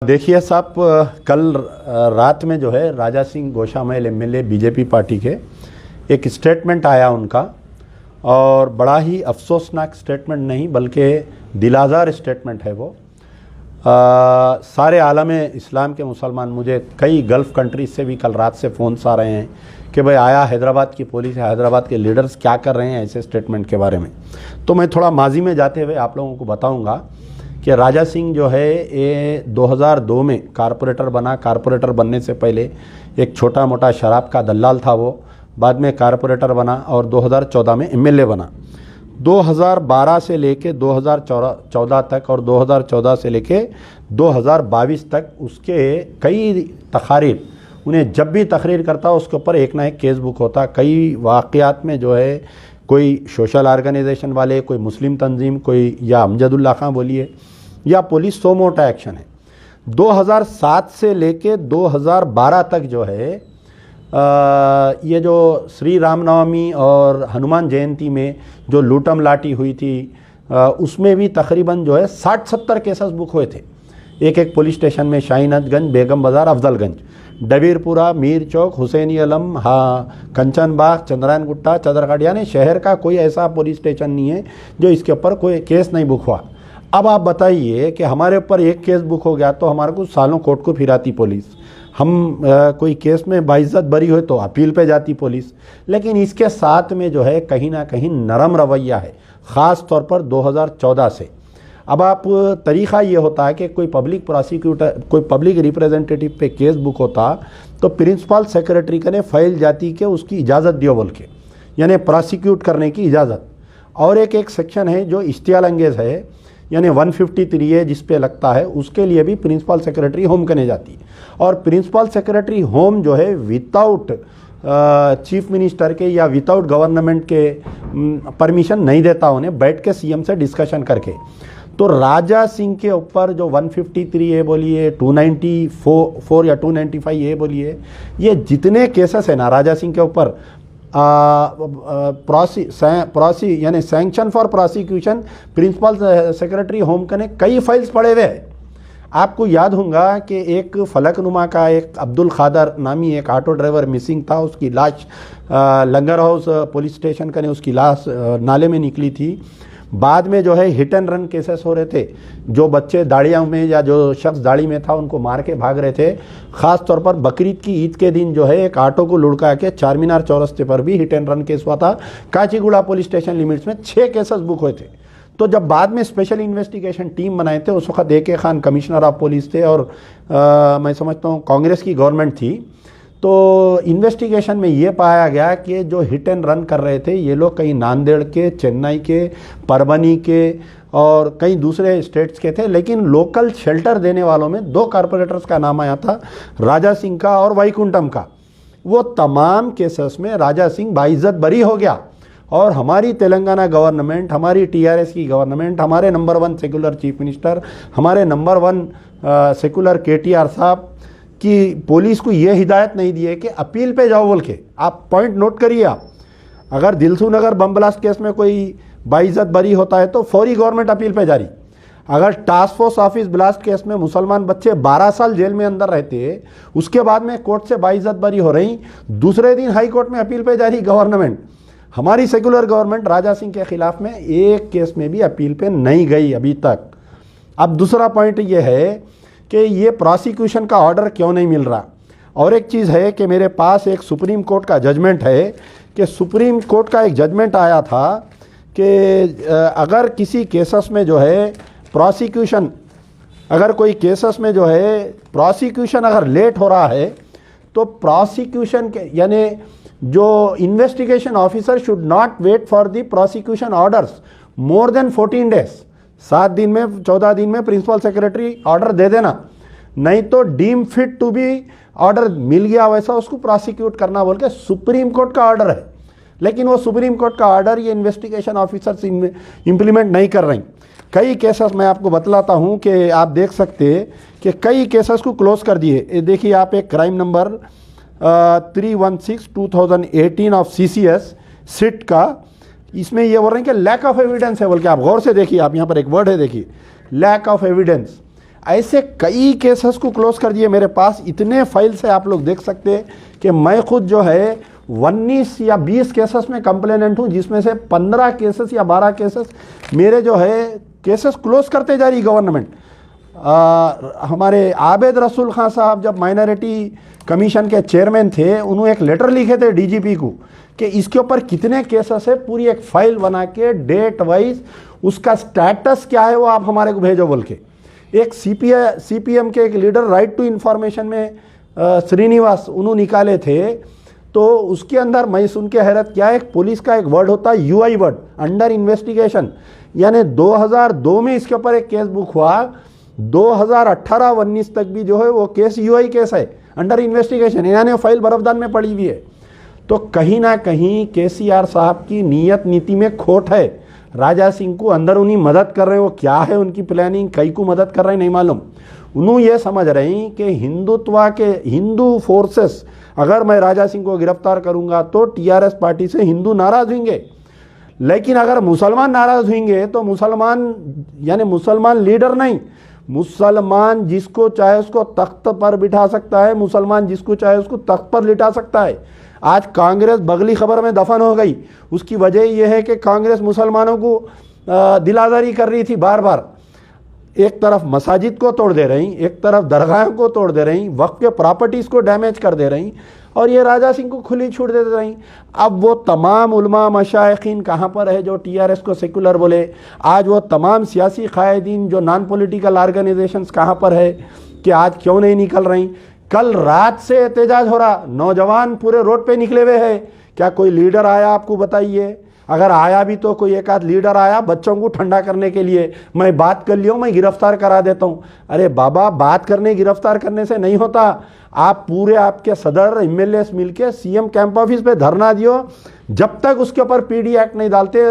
देखिए साहब, कल रात में जो है Raja Singh Goshamahal MLA BJP party के एक स्टेटमेंट आया उनका, और बड़ा ही अफसोसनाक स्टेटमेंट नहीं बल्कि दिलाजार स्टेटमेंट है वो। सारे आलम इस्लाम के मुसलमान, मुझे कई गल्फ़ कंट्रीज से भी कल रात से फ़ोन्स आ रहे हैं कि भाई आया हैदराबाद की पुलिस, हैदराबाद के लीडर्स क्या कर रहे हैं ऐसे स्टेटमेंट के बारे में। तो मैं थोड़ा माजी में जाते हुए आप लोगों को बताऊंगा कि राजा सिंह जो है ये 2002 में कारपोरेटर बना। कारपोरेटर बनने से पहले एक छोटा मोटा शराब का दलाल था वो, बाद में कारपोरेटर बना और 2014 में एमएलए बना। 2012 से लेके 2014 तक और 2014 से लेके 2022 तक उसके कई तकारीर, उन्हें जब भी तकरीर करता उसके ऊपर एक ना एक केस बुक होता। कई वाक़यात में जो है कोई सोशल ऑर्गेनाइजेशन वाले, कोई मुस्लिम तंजीम, कोई या अमजदुल्ला खां बोलिए या पुलिस, सो मोटा एक्शन है। 2007 से लेके 2012 तक जो है ये जो श्री रामनवमी और हनुमान जयंती में जो लूटम लाटी हुई थी उसमें भी तकरीबन जो है 60-70 केसेस बुक हुए थे एक एक पुलिस स्टेशन में। शाहीनगंज, बेगम बाज़ार, अफजलगंज, डबीरपुरा, मीर चौक, हुसैनी अलम, कंचन बाग, चंद्रायन गुट्टा, चदरघाट, यानी शहर का कोई ऐसा पुलिस स्टेशन नहीं है जो इसके ऊपर कोई केस नहीं बुक हुआ। अब आप बताइए कि हमारे ऊपर एक केस बुक हो गया तो हमारे को सालों कोर्ट को फिराती पुलिस। हम कोई केस में बाइज्जत बरी हो तो अपील पे जाती पुलिस। लेकिन इसके साथ में जो है कहीं ना कहीं नरम रवैया है, ख़ास तौर पर 2014 से। अब आप तरीक़ा ये होता है कि कोई पब्लिक प्रोसिक्यूटर, कोई पब्लिक रिप्रेजेंटेटिव पे केस बुक होता तो प्रिंसिपल सेक्रेटरी का ने फाइल जाती कि उसकी इजाज़त दियो बोल के, यानी प्रोसिक्यूट करने की इजाज़त। और एक सेक्शन है जो इश्तियाल अंगेज़ है, यानी 153 है जिस पे लगता है, उसके लिए भी प्रिंसिपल सेक्रेटरी होम करने जाती है। और प्रिंसिपल सेक्रेटरी होम जो है विदाउट चीफ मिनिस्टर के या विदाउट गवर्नमेंट के परमिशन नहीं देता उन्हें, बैठ के सीएम से डिस्कशन करके। तो राजा सिंह के ऊपर जो 153 ए बोलिए, 294 या 295 ए बोलिए, ये जितने केसेस हैं ना राजा सिंह के ऊपर, यानी sanction for prosecution principal secretary home के ने कई फाइल्स पड़े हुए हैं। आपको याद होगा कि एक फलकनुमा का एक अब्दुल खादर नामी एक ऑटो ड्राइवर मिसिंग था, उसकी लाश लंगर हाउस पुलिस स्टेशन का ने उसकी लाश नाले में निकली थी। बाद में जो है हिट एंड रन केसेस हो रहे थे, जो बच्चे दाड़ियों में या जो शख्स दाड़ी में था उनको मार के भाग रहे थे। ख़ास तौर पर बकरीद की ईद के दिन जो है एक ऑटो को लुढ़का के चारमीनार चौरस्ते पर भी हिट एंड रन केस हुआ था। काचीगुड़ा पुलिस स्टेशन लिमिट्स में 6 केसेस बुक हुए थे। तो जब बाद में स्पेशल इन्वेस्टिगेशन टीम बनाए थे, उस वक्त AK Khan commissioner of police थे और मैं समझता हूँ कांग्रेस की गवर्नमेंट थी। तो इन्वेस्टिगेशन में ये पाया गया कि जो हिट एंड रन कर रहे थे ये लोग कहीं नांदेड़ के, चेन्नई के, परबनी के और कई दूसरे स्टेट्स के थे। लेकिन लोकल शेल्टर देने वालों में 2 कारपोरेटर्स का नाम आया था, राजा सिंह का और वैकुंठम का। वो तमाम केसेस में राजा सिंह बाइज्जत बरी हो गया। और हमारी तेलंगाना गवर्नमेंट, हमारी TRS की गवर्नमेंट, हमारे नंबर 1 सेकुलर चीफ मिनिस्टर, हमारे नंबर 1 सेकुलर KTR साहब कि पुलिस को ये हिदायत नहीं दी है कि अपील पे जाओ बोल के। आप पॉइंट नोट करिए, आप अगर दिलसू नगर बम ब्लास्ट केस में कोई बाइज्जत बरी होता है तो फौरी गवर्नमेंट अपील पे जारी। अगर task force office blast case में मुसलमान बच्चे 12 साल जेल में अंदर रहते, उसके बाद में कोर्ट से बाइज्जत बरी हो रही, दूसरे दिन हाई कोर्ट में अपील पे जारी गवर्नमेंट। हमारी सेकुलर गवर्नमेंट राजा सिंह के खिलाफ में एक केस में भी अपील पे नहीं गई अभी तक। अब दूसरा पॉइंट ये है कि ये प्रोसिक्यूशन का ऑर्डर क्यों नहीं मिल रहा। और एक चीज़ है कि मेरे पास एक सुप्रीम कोर्ट का जजमेंट है कि सुप्रीम कोर्ट का एक जजमेंट आया था कि अगर किसी केसेस में जो है प्रोसिक्यूशन, अगर कोई केसेस में जो है प्रोसिक्यूशन अगर लेट हो रहा है तो प्रोसिक्यूशन के यानी जो investigation officer should not wait for the prosecution orders more than 14 days. 7 दिन में, 14 दिन में प्रिंसिपल सेक्रेटरी ऑर्डर दे देना, नहीं तो deem fit to be order मिल गया वैसा उसको प्रोसिक्यूट करना बोल के सुप्रीम कोर्ट का ऑर्डर है। लेकिन वो सुप्रीम कोर्ट का ऑर्डर ये इन्वेस्टिगेशन ऑफिसर्स इम्प्लीमेंट नहीं कर रही। कई केसेस मैं आपको बतलाता हूँ कि आप देख सकते कि कई केसेस को क्लोज कर दिए। देखिए आप एक crime number 316/2018 of CCS SIT का, इसमें ये बोल रहे हैं कि लैक ऑफ एविडेंस है बोल के। आप गौर से देखिए, आप यहाँ पर एक वर्ड है देखिए, लैक ऑफ एविडेंस। ऐसे कई केसेस को क्लोज कर दिए। मेरे पास इतने फाइल्स है, आप लोग देख सकते हैं कि मैं खुद जो है 19 या 20 केसेस में कंप्लेनेंट हूँ, जिसमें से 15 केसेस या 12 केसेस मेरे जो है केसेस क्लोज करते जा रही गवर्नमेंट। हमारे आबिद रसूल खान साहब जब माइनॉरिटी कमीशन के चेयरमैन थे, उन्होंने एक लेटर लिखे थे डीजीपी को कि इसके ऊपर कितने केसेस है, पूरी एक फाइल बना के डेट वाइज उसका स्टेटस क्या है वो आप हमारे को भेजो बोल के। एक सीपीएम के एक लीडर राइट टू इंफॉर्मेशन में श्रीनिवास उन्होंने निकाले थे, तो उसके अंदर मैं सुन के हैरत क्या है, एक पुलिस का एक वर्ड होता है यूआई वर्ड, अंडर इन्वेस्टिगेशन, यानी 2002 में इसके ऊपर एक केस बुक हुआ, 2018-19 तक भी जो है वो केस यूआई केस है, अंडर इन्वेस्टिगेशन, यानी फाइल बरफदान में पड़ी हुई है। तो कहीं ना कहीं केसीआर साहब की नीयत नीति में खोट है। राजा सिंह को अंदर उन्हीं मदद कर रहे हैं, वो क्या है उनकी प्लानिंग, कई को मदद कर रहे हैं नहीं मालूम। उन्होंने ये समझ रहे हैं कि हिंदुत्व के हिंदू फोर्सेस, अगर मैं राजा सिंह को गिरफ्तार करूंगा तो टीआरएस पार्टी से हिंदू नाराज होंगे, लेकिन अगर मुसलमान नाराज होंगे तो मुसलमान यानी मुसलमान लीडर नहीं, मुसलमान जिसको चाहे उसको तख्त पर बिठा सकता है, मुसलमान जिसको चाहे उसको तख्त पर लिटा सकता है। आज कांग्रेस बगली खबर में दफन हो गई, उसकी वजह यह है कि कांग्रेस मुसलमानों को दिलादारी कर रही थी बार बार। एक तरफ मसाजिद को तोड़ दे रही, एक तरफ दरगाहों को तोड़ दे रही, वक्फ के प्रॉपर्टीज़ को डैमेज कर दे रही, और ये राजा सिंह को खुली छूट दे रही। अब वो तमाम उलमा मशाइखीन कहाँ पर है जो टीआरएस को सेकुलर बोले, आज वो तमाम सियासी कायदीन जो नॉन पॉलिटिकल ऑर्गेनाइजेशंस कहाँ पर है कि आज क्यों नहीं निकल रही। कल रात से एहतजाज हो रहा, नौजवान पूरे रोड पे निकले हुए हैं, क्या कोई लीडर आया आपको बताइए? अगर आया भी तो कोई एक आध लीडर आया बच्चों को ठंडा करने के लिए, मैं बात कर लियो, मैं गिरफ्तार करा देता हूँ। अरे बाबा, बात करने गिरफ्तार करने से नहीं होता। आप पूरे आपके सदर एमएलए मिलके सीएम कैंप ऑफिस पे धरना दियो, जब तक उसके ऊपर पीडी एक्ट नहीं डालते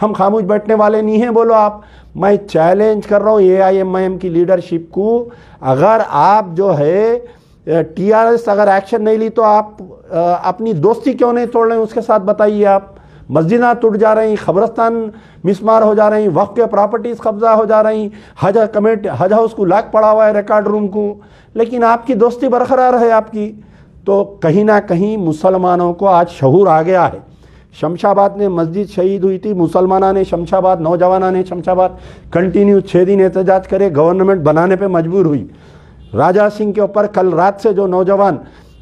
हम खामोश बैठने वाले नहीं हैं। बोलो आप, मैं चैलेंज कर रहा हूँ एआईएमआईएम की लीडरशिप को, अगर आप जो है टीआरएस अगर एक्शन नहीं ली तो आप अपनी दोस्ती क्यों नहीं तोड़ रहे हैं उसके साथ, बताइए आप। मस्जिदां टूट जा रही, खबरस्तान मिसमार हो जा रही, वक्फ के प्रॉपर्टीज़ कब्जा हो जा रही, हज कमेटी हज हाउस को लॉक पड़ा हुआ है रिकॉर्ड रूम को, लेकिन आपकी दोस्ती बरकरार है आपकी। तो कहीं ना कहीं मुसलमानों को आज शऊर आ गया है। शमशाबाद में मस्जिद शहीद हुई थी, मुसलमाना ने शमशाबाद, नौजवाना ने शमशाबाद कंटिन्यू 6 दिन एहतजाज करे, गवर्नमेंट बनाने पर मजबूर हुई। राजा सिंह के ऊपर कल रात से जो नौजवान,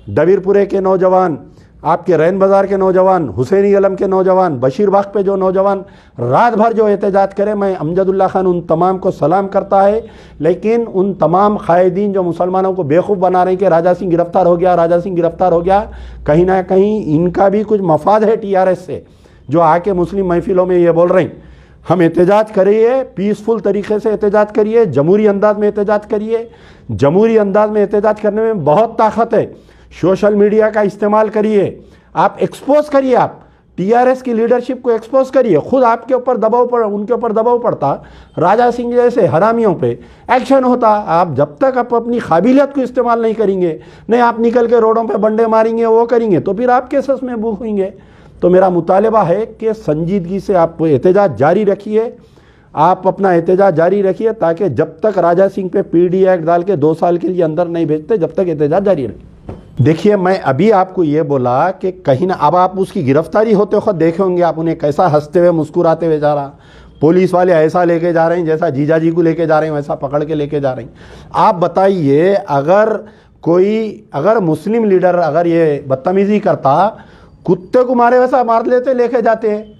दबीरपुरे के नौजवान, आपके रैन बाज़ार के नौजवान, हुसैनी आलम के नौजवान, बशीरबाग पे जो नौजवान रात भर जो एहतजाज करे, मैं अमजदुल्ला खान उन तमाम को सलाम करता है। लेकिन उन तमाम कायदीन जो मुसलमानों को बेवकूफ़ बना रहे हैं कि राजा सिंह गिरफ्तार हो गया, राजा सिंह गिरफ्तार हो गया, कहीं ना कहीं इनका भी कुछ मफाद है टीआरएस से, जो आके मुस्लिम महफिलों में ये बोल रहे हैं हम एहतजाज करिए, पीसफुल तरीके से एहतजाज करिए, जमहूरी अंदाज में एहतजाज करिए। जमहूरी अंदाज में एहतजाज करने में बहुत ताकत है। सोशल मीडिया का इस्तेमाल करिए, आप एक्सपोज करिए, आप टीआरएस की लीडरशिप को एक्सपोज करिए। खुद आपके ऊपर दबाव पड़ उनके ऊपर दबाव पड़ता, राजा सिंह जैसे हरामियों पे एक्शन होता। आप जब तक आप अपनी काबिलियत को इस्तेमाल नहीं करेंगे, नहीं आप निकल के रोडों पे बंडे मारेंगे, वो करेंगे, तो फिर आप केसेस में बुक होंगे। तो मेरा मुतालबा है कि संजीदगी से आप एहतजाज जारी रखिए, आप अपना एहतजाज जारी रखिए, ताकि जब तक राजा सिंह पे पीडी एक्ट डाल के 2 साल के लिए अंदर नहीं भेजते, जब तक एहतजाज जारी रखिए। देखिए, मैं अभी आपको ये बोला कि कहीं ना, अब आप उसकी गिरफ्तारी होते वक्त देखे होंगे आप उन्हें कैसा हंसते हुए मुस्कुराते हुए जा रहा, पुलिस वाले ऐसा लेके जा रहे हैं जैसा जीजाजी को लेके जा रहे हैं, वैसा पकड़ के लेके जा रहे हैं। आप बताइए, अगर मुस्लिम लीडर अगर ये बदतमीजी करता, कुत्ते को मारे वैसा मार लेते, लेके जाते हैं।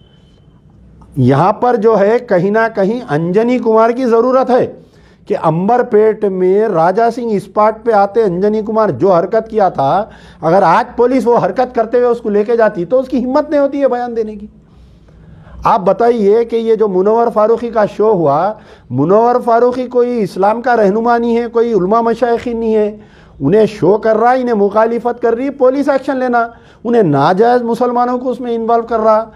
यहाँ पर जो है कहीं ना कहीं अंजनी कुमार की ज़रूरत है कि अंबरपेट में राजा सिंह स्पॉट पे आते, अंजनी कुमार जो हरकत किया था, अगर आज पुलिस वो हरकत करते हुए उसको लेके जाती तो उसकी हिम्मत नहीं होती है बयान देने की। आप बताइए कि ये जो मुनव्वर फारूकी का शो हुआ, मुनव्वर फारूकी कोई इस्लाम का रहनुमा नहीं है, कोई उलमा मशाइखीन नहीं है, उन्हें शो कर रहा, इन्हें मुखालिफत कर रही, पुलिस एक्शन लेना, उन्हें नाजायज़ मुसलमानों को उसमें इन्वॉल्व कर रहा,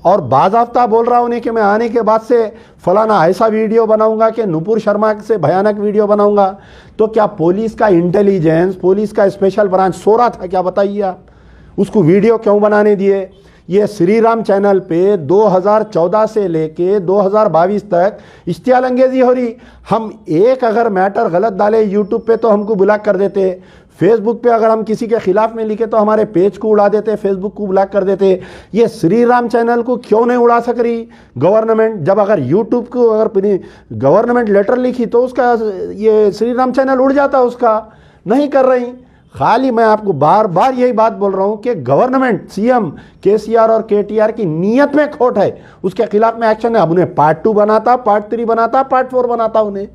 और बाज़ाब्ता बोल रहा उन्हें कि मैं आने के बाद से फलाना ऐसा वीडियो बनाऊंगा कि नुपुर शर्मा से भयानक वीडियो बनाऊंगा। तो क्या पुलिस का इंटेलिजेंस, पुलिस का स्पेशल ब्रांच सो रहा था क्या? बताइए आप, उसको वीडियो क्यों बनाने दिए? ये श्री राम चैनल पे 2014 से लेके 2022 तक इश्तियाल अंगेजी हो रही। हम एक अगर मैटर गलत डाले यूट्यूब पे तो हमको ब्लॉक कर देते, फेसबुक पे अगर हम किसी के खिलाफ में लिखे तो हमारे पेज को उड़ा देते, फेसबुक को ब्लॉक कर देते। ये श्री राम चैनल को क्यों नहीं उड़ा सक रही गवर्नमेंट? जब अगर यूट्यूब को अगर गवर्नमेंट लेटर लिखी तो उसका ये श्री राम चैनल उड़ जाता, उसका नहीं कर रही। खाली मैं आपको बार बार यही बात बोल रहा हूं कि गवर्नमेंट, सीएम केसीआर और केटीआर की नीयत में खोट है, उसके खिलाफ में एक्शन है। अब उन्हें पार्ट 2 बनाता, पार्ट 3 बनाता, पार्ट 4 बनाता उन्हें।